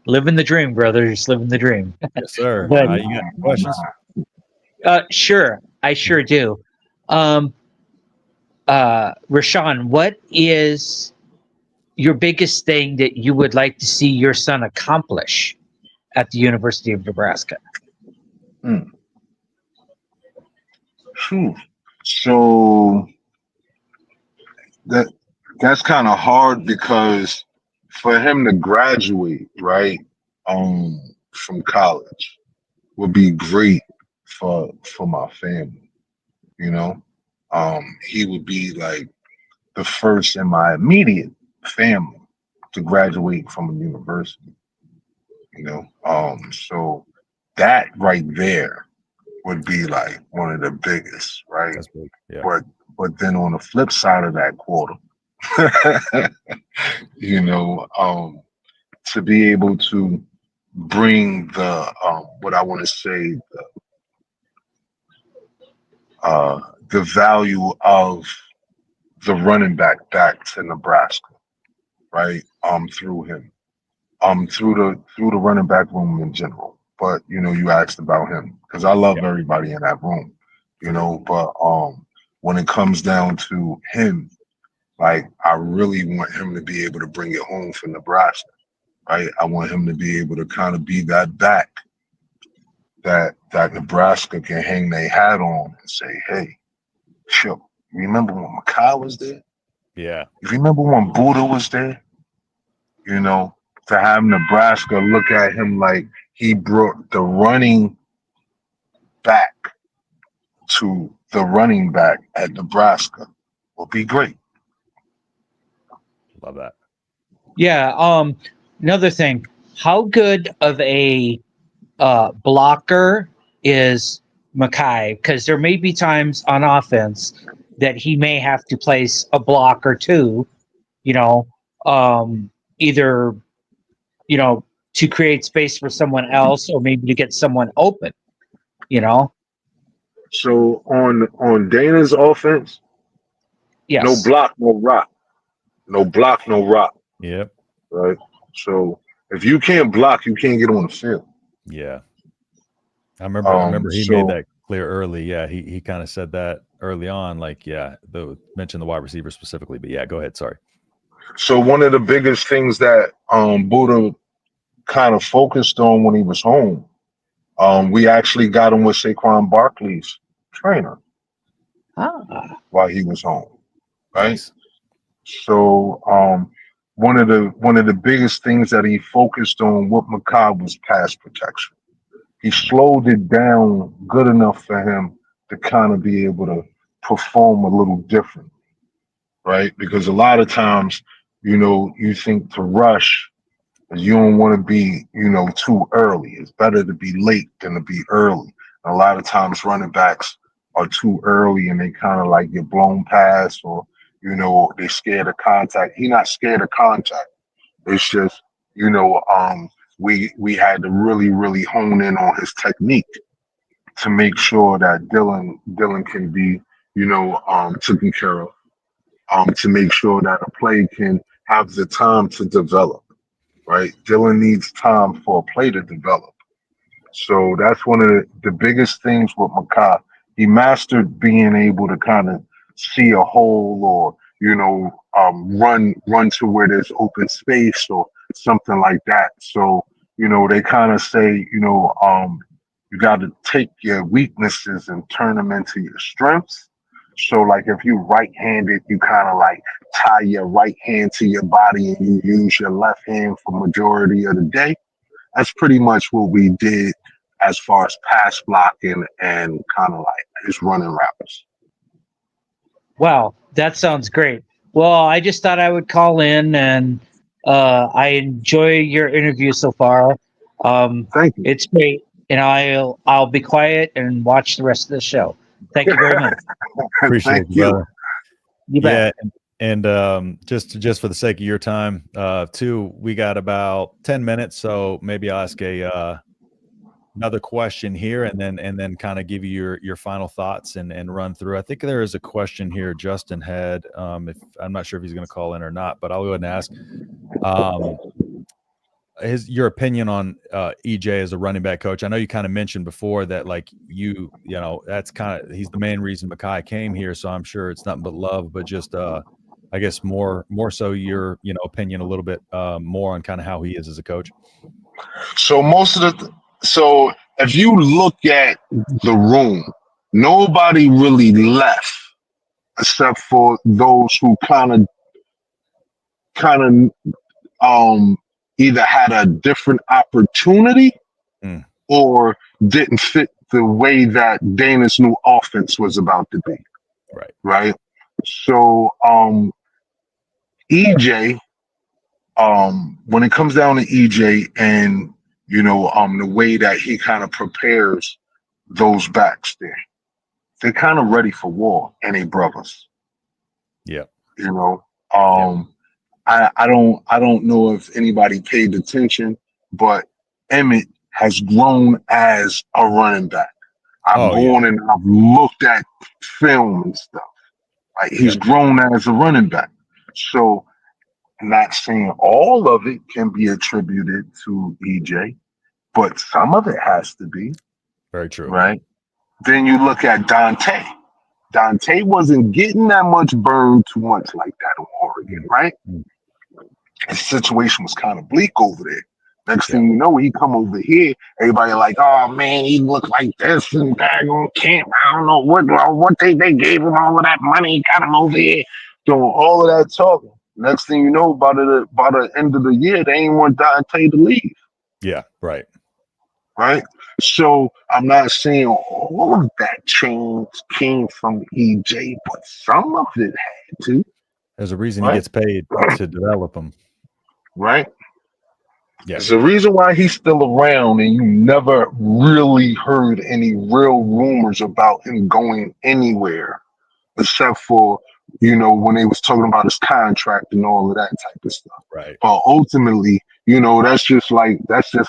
Living the dream, brothers. Living the dream. Yes, sir. But, you got questions? Sure. I sure do. Rashawn, what is your biggest thing that you would like to see your son accomplish at the University of Nebraska? So that's kind of hard, because for him to graduate, right, from college would be great for my family. He would be like the first in my immediate family to graduate from a university. So that right there would be like one of the biggest, right? That's big. Yeah. But then on the flip side of that quarter, to be able to bring the what I want to say the value of the running back to Nebraska, right? Through him, through the running back room in general. But you asked about him because I love everybody in that room, But when it comes down to him, like I really want him to be able to bring it home for Nebraska, right? I want him to be able to kind of be that back that Nebraska can hang their hat on and say, hey, sure. Remember when Mekhi was there? Yeah. You remember when Buddha was there? To have Nebraska look at him like he brought the running back to the running back at Nebraska will be great. Love that. Yeah. Another thing, how good of a blocker is Mekhi? Because there may be times on offense that he may have to place a block or two, either, to create space for someone else or maybe to get someone open, So on Dana's offense, Yes. no block, no rock. No block, no rock. Yep. Right. So if you can't block, you can't get on the field. Yeah. I remember he made that clear early. Yeah, he kind of said that early on, like, mentioned the wide receiver specifically. But yeah, go ahead. Sorry. So one of the biggest things that Buddha kind of focused on when he was home, we actually got him with Saquon Barkley's trainer while he was home. Right. Nice. So one of the biggest things that he focused on with Mekhi was pass protection. He slowed it down good enough for him to kind of be able to perform a little different, right? Because a lot of times, you think to rush, you don't want to be, too early. It's better to be late than to be early. And a lot of times running backs are too early and they kind of like get blown past or, they're scared of contact. He's not scared of contact. It's just, we had to really, really hone in on his technique to make sure that Dylan can be, taken care of. To make sure that a play can have the time to develop, right? Dylan needs time for a play to develop. So that's one of the biggest things with Mekhi. He mastered being able to kind of see a hole or, run to where there's open space or something like that. So, they kind of say, you got to take your weaknesses and turn them into your strengths. So like if you right-handed, you kind of like tie your right hand to your body and you use your left hand for majority of the day. That's pretty much what we did as far as pass blocking and kind of like his running routes. Wow, that sounds great. Well, I just thought I would call in and I enjoy your interview so far. Thank you. It's great, and I'll be quiet and watch the rest of the show. Thank you very much. Appreciate you, brother. You bet. Yeah, and just for the sake of your time, too, we got about 10 minutes, so maybe I'll ask another question here, and then kind of give you your final thoughts and run through. I think there is a question here Justin had. If I'm not sure if he's going to call in or not, but I'll go ahead and ask. Your opinion on EJ as a running back coach. I know you kind of mentioned before that like that's kind of he's the main reason Mekhi came here, so I'm sure it's nothing but love, but just I guess more so your opinion a little bit more on kind of how he is as a coach. So so if you look at the room, nobody really left except for those who kind of either had a different opportunity or didn't fit the way that Dana's new offense was about to be. Right. So EJ when it comes down to EJ and the way that he kind of prepares those backs there, they're kind of ready for war and they brothers. Yeah. I don't know if anybody paid attention, but Emmett has grown as a running back. I've gone and I've looked at film and stuff. Like he's grown as a running back. So not saying all of it can be attributed to EJ, but some of it has to be. Very true. Right. Then you look at Dante. Dante wasn't getting that much burn too much like that in Oregon, right? His situation was kind of bleak over there. Next thing you know, he come over here, everybody like, oh man, he looked like this and that on camp. I don't know what they gave him all of that money, got him over here doing all of that talking. Next thing you know, by the end of the year, they ain't want Dante to leave. Yeah, right. Right? So I'm not saying all of that change came from EJ, but some of it had to. There's a reason he gets paid to develop them. Right? Yeah. There's a reason why he's still around and you never really heard any real rumors about him going anywhere except for, when they was talking about his contract and all of that type of stuff. Right. But ultimately, that's just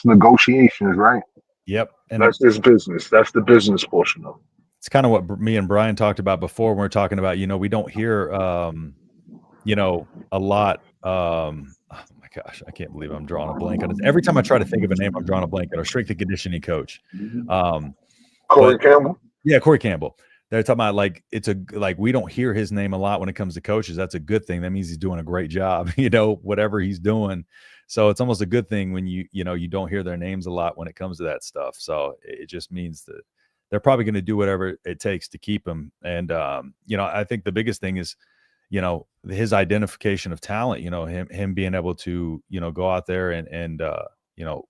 negotiations, right? Yep. And that's just business. That's the business portion of it. It's kind of what me and Brian talked about before when we we're talking about, we don't hear, a lot. Oh my gosh, I can't believe I'm drawing a blank on it. Every time I try to think of a name, I'm drawing a blank on our strength and conditioning coach. Corey Campbell. Yeah, Corey Campbell. They're talking about we don't hear his name a lot when it comes to coaches. That's a good thing. That means he's doing a great job, whatever he's doing. So it's almost a good thing when you don't hear their names a lot when it comes to that stuff. So it just means that they're probably going to do whatever it takes to keep him. And, I think the biggest thing is, his identification of talent, him being able to, go out there and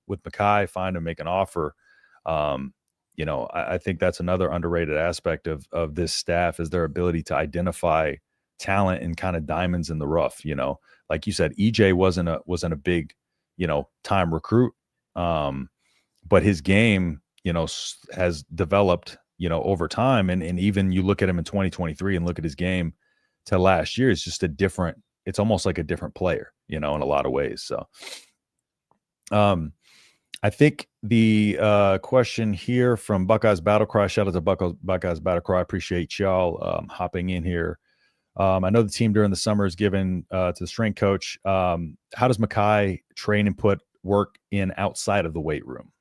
with Mekhi, find him, make an offer. I think that's another underrated aspect of this staff is their ability to identify talent and kind of diamonds in the rough. Like you said, EJ wasn't a big, time recruit. But his game, has developed, over time. And even you look at him in 2023 and look at his game to last year, it's just it's almost like a different player, in a lot of ways. So, I think the question here from Buckeyes Battle Cry, shout out to Buckeyes Battle Cry. Appreciate y'all hopping in here. I know the team during the summer is given to the strength coach. How does Mekhi train and put work in outside of the weight room?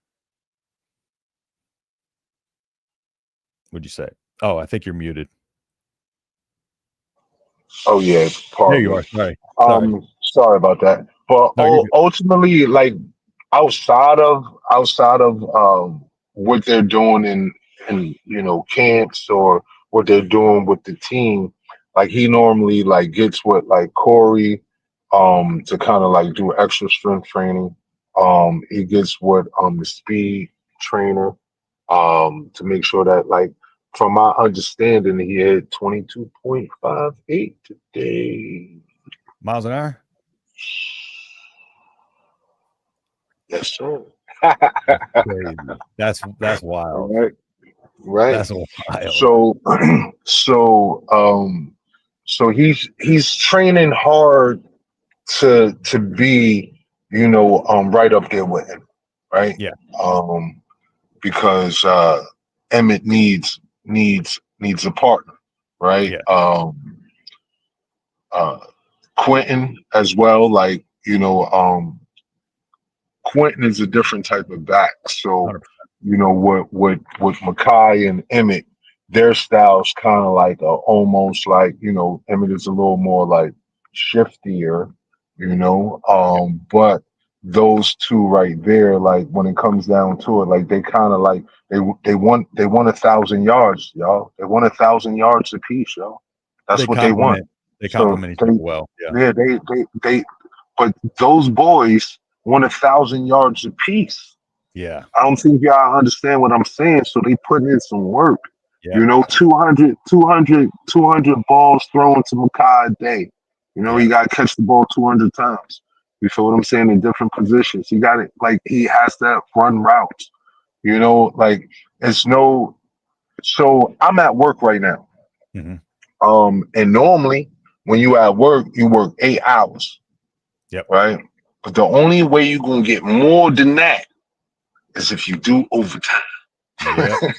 Would you say? Oh, I think you're muted. Oh yeah, there you are. Sorry. Sorry about that. But ultimately, outside of what they're doing in camps or what they're doing with the team, he normally gets what Corey to kind of do extra strength training. He gets what the speed trainer to make sure that from my understanding he had 22.58 today. Miles an hour? Yes, sir. That's wild. Right. That's wild. So he's training hard to be, right up there with him. Right. Yeah. Because Emmett needs a partner. Right. Yeah. Quentin as well. Quentin is a different type of back. So, 100%. With Mekhi and Emmett, their styles kind of almost Emmett is a little more shiftier, but those two right there, when it comes down to it, they kind of they want 1,000 yards, y'all. They want 1,000 yards apiece, y'all. That's what they want. They complement each other well. Yeah. They but those boys want 1,000 yards apiece. Yeah. I don't think y'all understand what I'm saying. So they put in some work. Yeah. 200 balls thrown to Mekhi a day. You got to catch the ball 200 times. You feel what I'm saying? In different positions. He got it. Like he has to run routes. You know, like it's no. So I'm at work right now. Mm-hmm. And normally when you at work, you work 8 hours. Yep. Right. But the only way you're gonna get more than that is if you do overtime. Yep.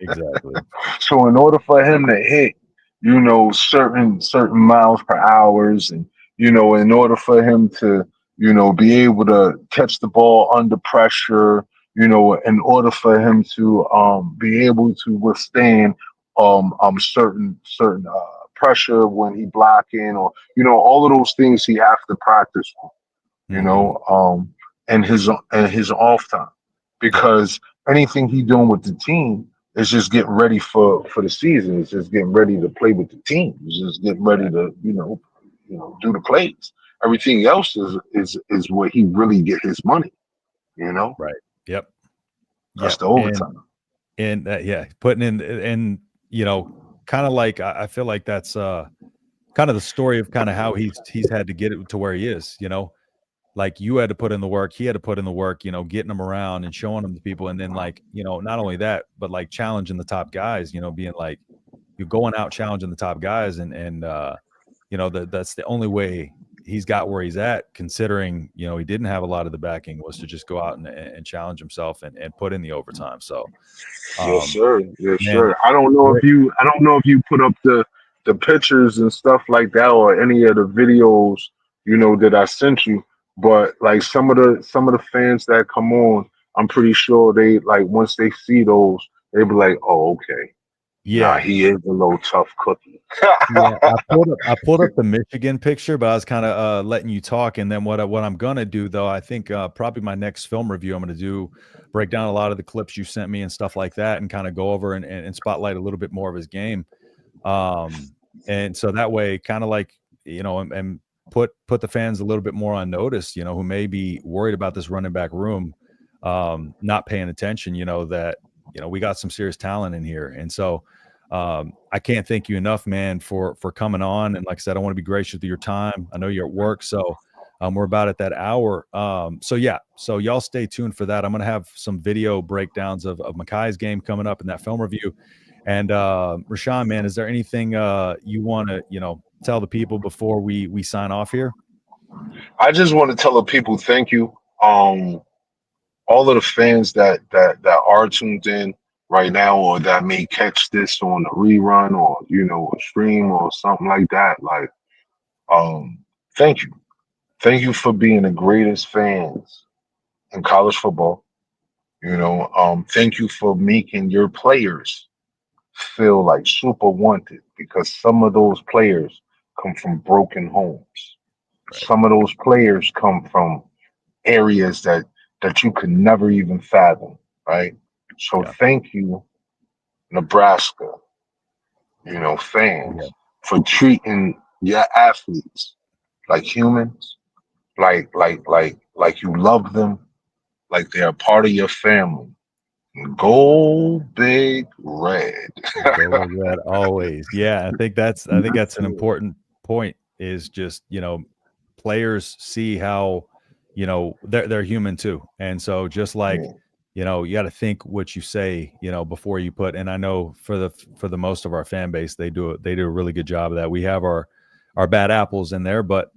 Exactly. So in order for him to hit, you know, certain miles per hours, and you know, in order for him to, you know, be able to catch the ball under pressure, you know, in order for him to be able to withstand certain pressure when he blocking, or you know, all of those things he have to practice on, you Mm-hmm. know, and his off time, because anything he doing with the team is just getting ready for the season. It's just getting ready to play with the team. It's just getting ready to do the plays. Everything else is where he really get his money. You know, Right. Yep. that's Yep. the overtime. And putting in, and you know, kind of like I feel like that's kind of the story of kind of how he's had to get it to where he is. You know, like you had to put in the work, he had to put in the work, you know, getting them around and showing them to people. And then like, you know, not only that, but like challenging the top guys, you know, being like you're going out challenging the top guys. And you know, that's the only way he's got where he's at, considering, you know, he didn't have a lot of the backing, was to just go out and challenge himself and put in the overtime. So, Yes, sir. Yes, man, sir. I don't know if you put up the pictures and stuff like that, or any of the videos, you know, that I sent you. But like some of the fans that come on, I'm pretty sure they, like, once they see those, they be like, oh, okay. Nah, yeah. he is a little tough cookie. Yeah, I pulled up the Michigan picture, but I was kind of letting you talk. And then what I'm gonna do, though, I think probably my next film review, I'm gonna break down a lot of the clips you sent me and stuff like that, and kind of go over and spotlight a little bit more of his game. And so that way, kind of like, you know, and put the fans a little bit more on notice, you know, who may be worried about this running back room, not paying attention, you know, that, you know, we got some serious talent in here. And so I can't thank you enough, man, for coming on. And like I said, I want to be gracious with your time. I know you're at work, so we're about at that hour. So yeah, so y'all stay tuned for that. I'm gonna have some video breakdowns of Mekhi's game coming up in that film review. And Rashawn, man, is there anything you want to, you know, tell the people before we sign off here? I just want to tell the people thank you. All of the fans that are tuned in right now, or that may catch this on a rerun, or you know, a stream or something like that. Like, thank you. Thank you for being the greatest fans in college football. You know, thank you for making your players feel like super wanted, because some of those players come from broken homes. Right. Some of those players come from areas that you could never even fathom, right? So Yeah. thank you, Nebraska, you know, fans, Yeah. for treating your athletes like humans, like you love them, like they're a part of your family. Go Big Red. Go with that always. Yeah, I think that's an important point, is just, you know, players see how, you know, they're human too. And so just like, you know, you got to think what you say, you know, before you put, and I know for the most of our fan base, they do a really good job of that. We have our bad apples in there, but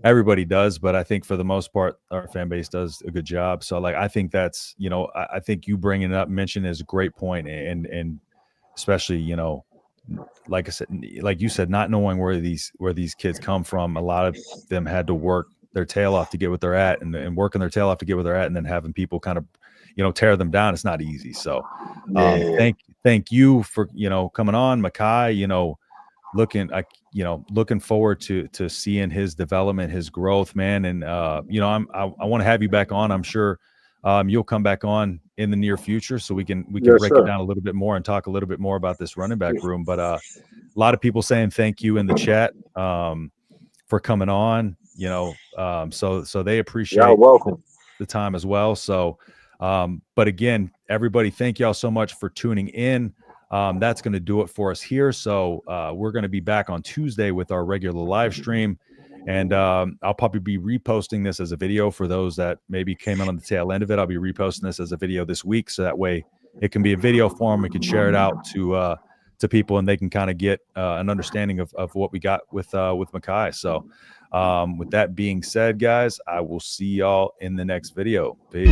everybody does. But I think for the most part, our fan base does a good job. So like, I think that's, you know, I think you bringing it up, mention is a great point. And especially, you know, like I said, like you said, not knowing where these kids come from. A lot of them had to work their tail off to get what they're at, and working their tail off to get where they're at, and then having people kind of, you know, tear them down. It's not easy. So thank you for, you know, coming on, Mekhi, you know, looking forward to seeing his development, his growth, man. And you know, I want to have you back on. I'm sure you'll come back on in the near future, so we can Yes, break sir. it down a little bit more and talk a little bit more about this running back room. But a lot of people saying thank you in the chat for coming on, you know, so they appreciate Y'all welcome. the time as well. So but again, everybody, thank y'all so much for tuning in. That's going to do it for us here. So we're going to be back on Tuesday with our regular live stream. And I'll probably be reposting this as a video for those that maybe came in on the tail end of it. I'll be reposting this as a video this week, so that way it can be a video form. We can share it out to people, and they can kind of get an understanding of what we got with Mekhi. So with that being said, guys, I will see y'all in the next video. Peace.